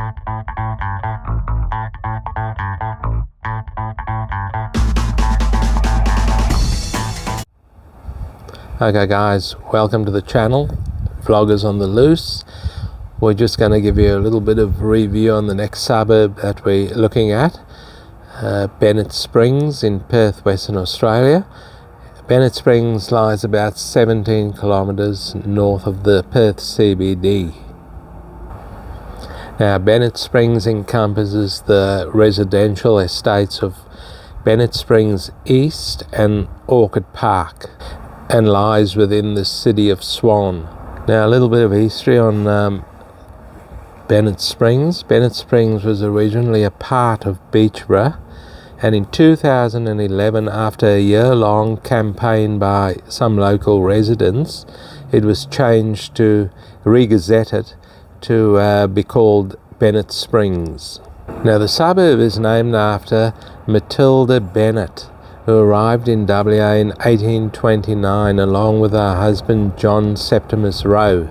Okay guys, welcome to the channel, Vloggers on the Loose. We're just going to give you a little bit of review on the next suburb that we're looking at, Bennett Springs in Perth, Western Australia. Bennett Springs lies about 17 kilometres north of the Perth CBD. Now Bennett Springs encompasses the residential estates of Bennett Springs East and Orchid Park, and lies within the city of Swan. Now a little bit of history on Bennett Springs. Bennett Springs was originally a part of Beachborough, and in 2011, after a year-long campaign by some local residents, it was changed to re-gazetted to be called Bennett Springs. Now the suburb is named after Matilda Bennett, who arrived in WA in 1829 along with her husband John Septimus Roe.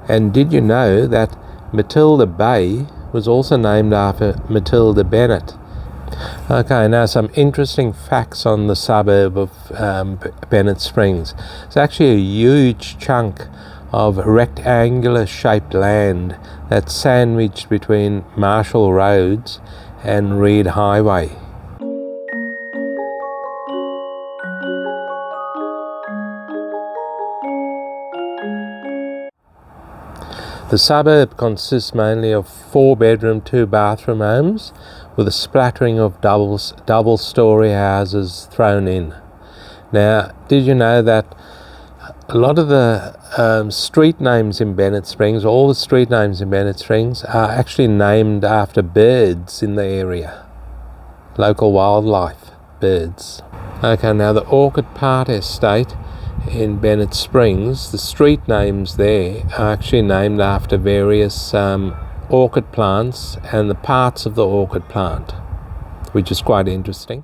And did you know that Matilda Bay was also named after Matilda Bennett? Okay, now some interesting facts on the suburb of Bennett Springs. It's actually a huge chunk of rectangular shaped land that's sandwiched between Marshall Roads and Reed Highway. The suburb consists mainly of 4-bedroom, 2-bathroom homes with a splattering of double-storey houses thrown in. Now, did you know that a lot of the street names in Bennett Springs, all the street names in Bennett Springs, are actually named after birds in the area, local wildlife, birds. Okay, now the Orchid Park estate in Bennett Springs, the street names there are actually named after various orchid plants and the parts of the orchid plant, which is quite interesting.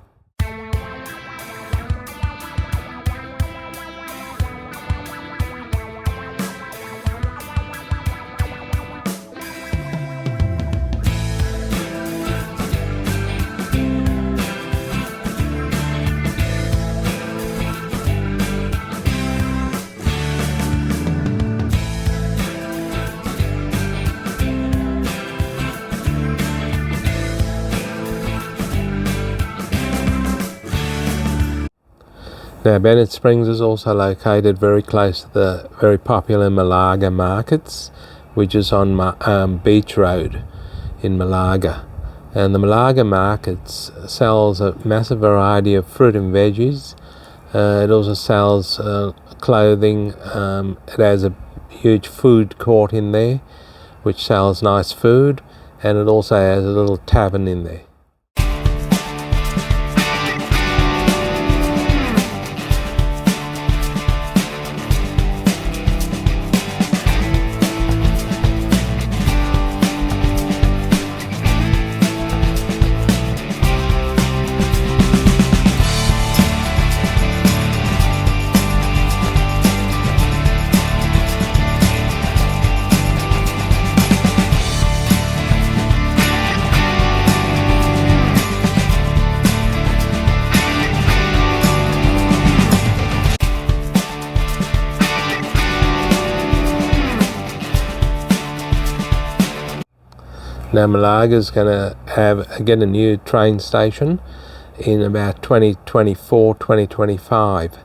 Now Bennett Springs is also located very close to the very popular Malaga markets, which is on Beach Road in Malaga. And the Malaga markets sells a massive variety of fruit and veggies. It also sells clothing. It has a huge food court in there which sells nice food, and it also has a little tavern in there. Now Malaga is going to get a new train station in about 2024-2025,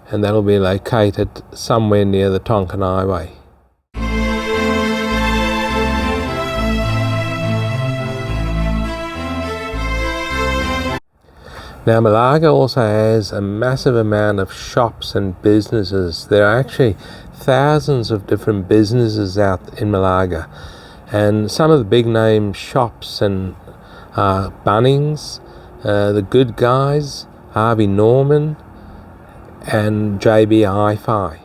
and that'll be located somewhere near the Tonkin Highway. Now Malaga also has a massive amount of shops and businesses. There are actually thousands of different businesses out in Malaga. And some of the big name shops and Bunnings, The Good Guys, Harvey Norman and JB Hi-Fi.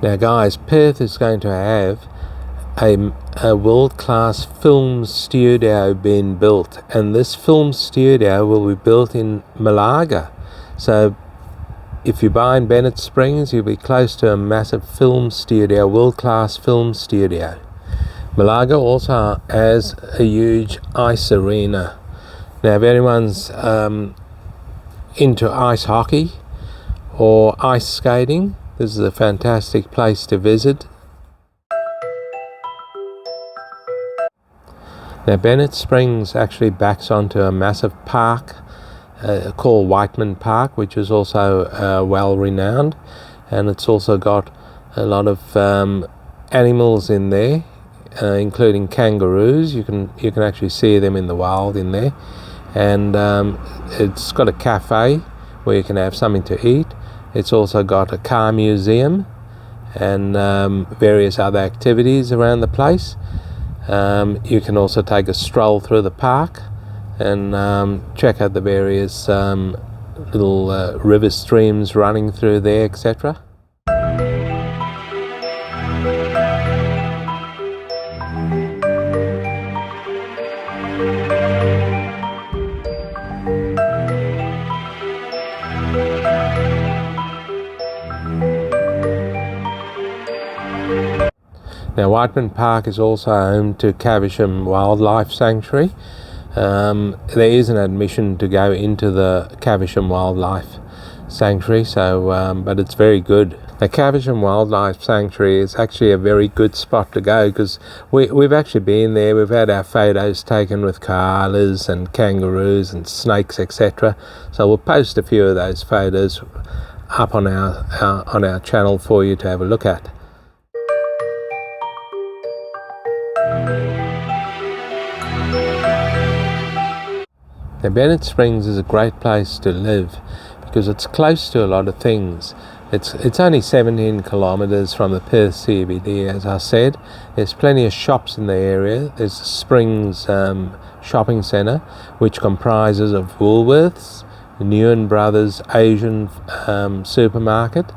Now guys, Perth is going to have a world-class film studio being built, and this film studio will be built in Malaga. So if you buy in Bennett Springs, you'll be close to a massive film studio, world-class film studio. Malaga also has a huge ice arena. Now if anyone's into ice hockey or ice skating, this is a fantastic place to visit. Now Bennett Springs actually backs onto a massive park called Whiteman Park, which is also well renowned, and it's also got a lot of animals in there, including kangaroos. You can actually see them in the wild in there, and it's got a cafe where you can have something to eat. It's also got a car museum and various other activities around the place. You can also take a stroll through the park and check out the various little river streams running through there, etc. Now Whiteman Park is also home to Caversham Wildlife Sanctuary. There is an admission to go into the Caversham Wildlife Sanctuary, but it's very good. The Caversham Wildlife Sanctuary is actually a very good spot to go because we've actually been there. We've had our photos taken with koalas and kangaroos and snakes, etc. So we'll post a few of those photos up on our channel for you to have a look at. Now Bennett Springs is a great place to live because it's close to a lot of things. It's only 17 kilometres from the Perth CBD, as I said. There's plenty of shops in the area. There's the Springs shopping centre, which comprises of Woolworths, Nguyen Brothers Asian supermarket.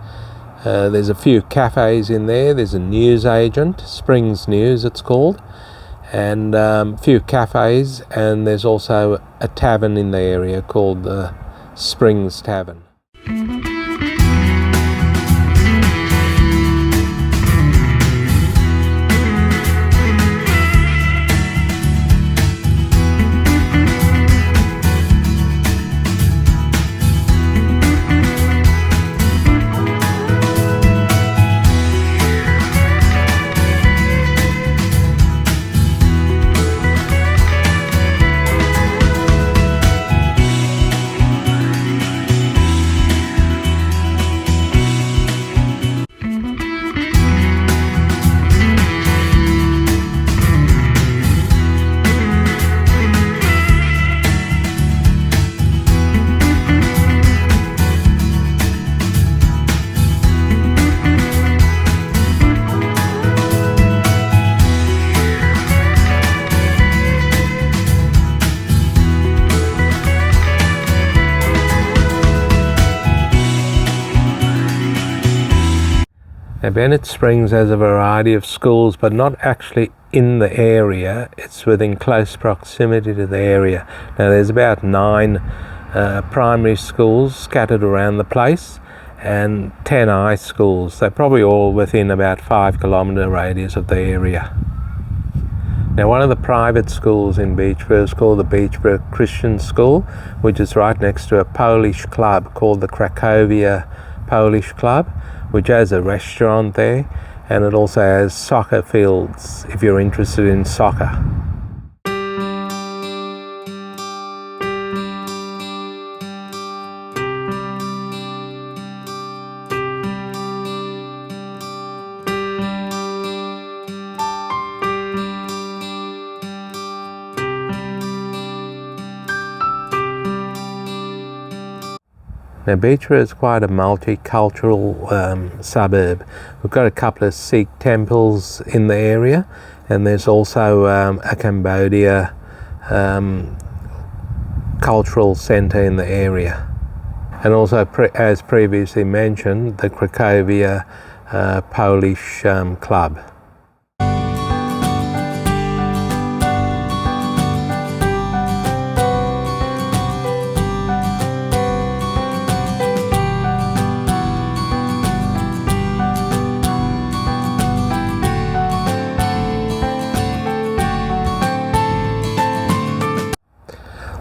There's a few cafes in there. There's a news agent, Springs News it's called, and a few cafes, and there's also a tavern in the area called the Springs Tavern. Now Bennett Springs has a variety of schools, but not actually in the area. It's within close proximity to the area. Now there's about 9 primary schools scattered around the place and 10 high schools. They're probably all within about 5 kilometre radius of the area. Now one of the private schools in Beechborough is called the Beechborough Christian School, which is right next to a Polish club called the Cracovia Polish Club, which has a restaurant there, and it also has soccer fields if you're interested in soccer. Now Beechborough is quite a multicultural suburb. We've got a couple of Sikh temples in the area, and there's also a Cambodia cultural centre in the area. And also, as previously mentioned, the Cracovia Polish club.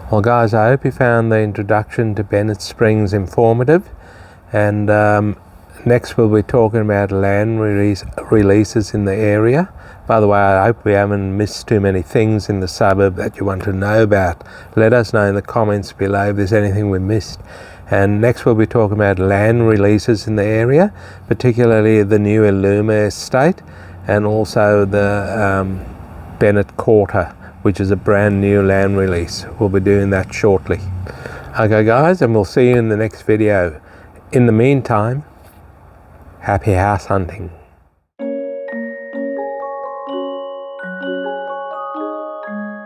Well guys, I hope you found the introduction to Bennett Springs informative, and next we'll be talking about land releases in the area. By the way, I hope we haven't missed too many things in the suburb that you want to know about. Let us know in the comments below if there's anything we missed. And next we'll be talking about land releases in the area, particularly the new Illuma estate and also the Bennett Quarter, which is a brand new land release. We'll be doing that shortly. Okay guys, and we'll see you in the next video. In the meantime, happy house hunting.